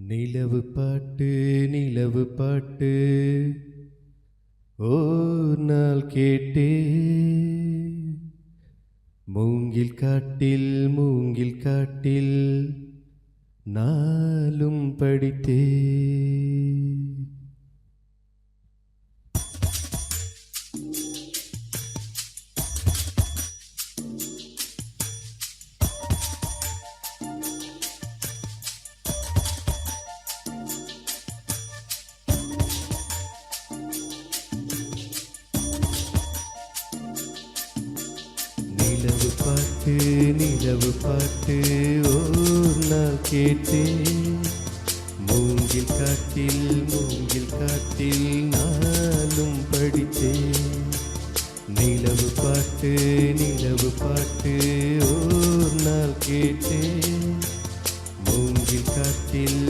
நிலவு பாட்டு நிலவு பாட்டு ஓர் நாள் கேட்டே, மூங்கில் காட்டில் நாளும் படித்தே. நிலவு பாட்டு ஓர் நாள் கேட்டே, மூங்கில் காட்டில் நாளும் படித்தே. நிலவு பாட்டு ஓர் நாள் கேட்டே, மூங்கில் காட்டில்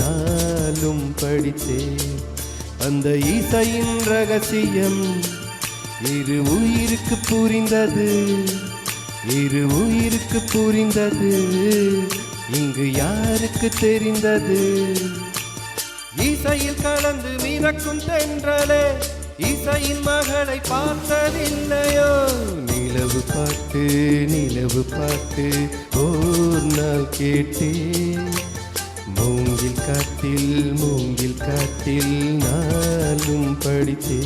நாளும் படித்தே. அந்த இசையின் ரகசியம் இரு உயிருக்கு புரிந்தது, இங்கு யாருக்கு தெரிந்தது? இசையில் கலந்து மிதக்கும் தென்றலே, இசையின் மகளை பார்த்ததில்லையோ? நிலவு பாட்டு ஓர் நாள் கேட்டே, மூங்கில் காட்டில் நாளும் படித்தே.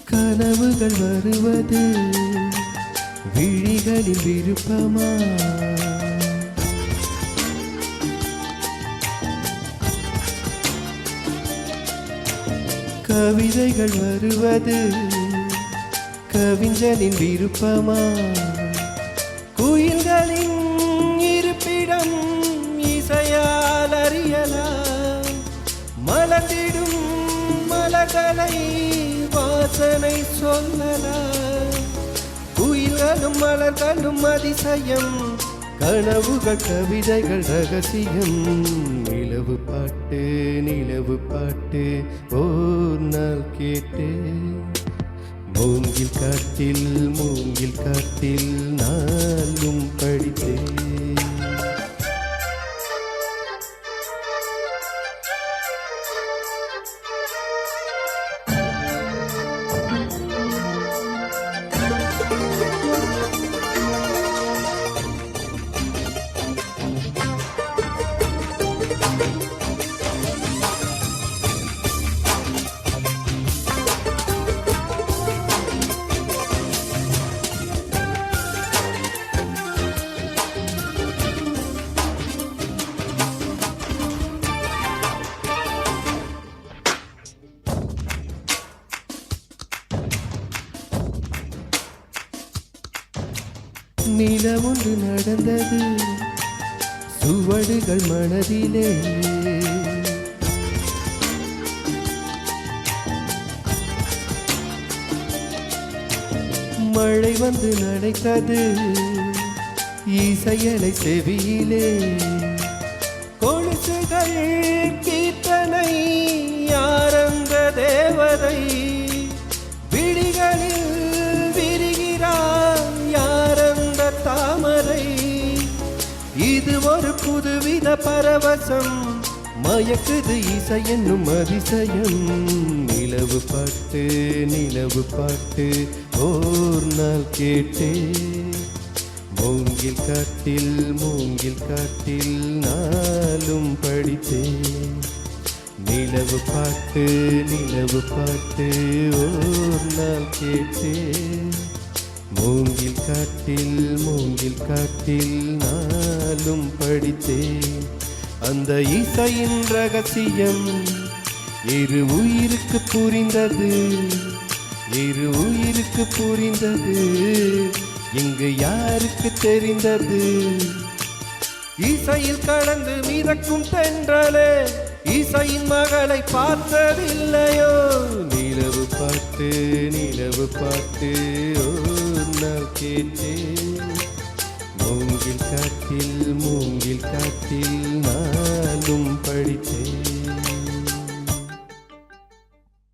கனவுகள் வருவது விழிகளில் விருப்பமா? கவிதைகள் வருவது கவிஞனின் விருப்பமா? குயில்களின் இருப்பிடம் இசையால் அறியலாம். மலர்ந்திடும் மலர்களை வாசனை சொல்லலாம். குயில்களும் மலர்களும் அதிசயம், கனவுகள் கவிதைகள் ரகசியம். நிலவு பாட்டு ஓர் நாள் கேட்டே, மூங்கில் காட்டில் நாளும் படித்தே. நிலவொன்று நடந்தது சுவடுகள் மனதிலே, மழை வந்து நனைத்தது இசையலை செவியிலே. கொலுசுகள் கீர்த்தனை யாரந்த தேவதை, விழிகளில் விரிகிறார் யாரந்த தாமரை. இது ஒரு புதுவித பரவசம், மயக்குது இசை என்னும் அதிசயம். நிலவு பாட்டு நிலவு பாட்டு ஓர் நாள் கேட்டே, மூங்கில் காட்டில் நாளும் படித்தேன். நிலவு பாட்டு ஓர் நாள் கேட்டேன், மூங்கில் காட்டில் நாளும் படித்தேன். அந்த இசையின் ரகசியம் இரு உயிருக்கு புரிந்தது, இங்கு யாருக்கு தெரிந்தது? இசையில் கலந்து மிதக்கும் தென்றலே, இசையின் மகளை பார்த்ததில்லையோ? நிலவு பாட்டு ஓர் நாள் கேட்டேன், மூங்கில் காட்டில் நாளும் படித்தேன்.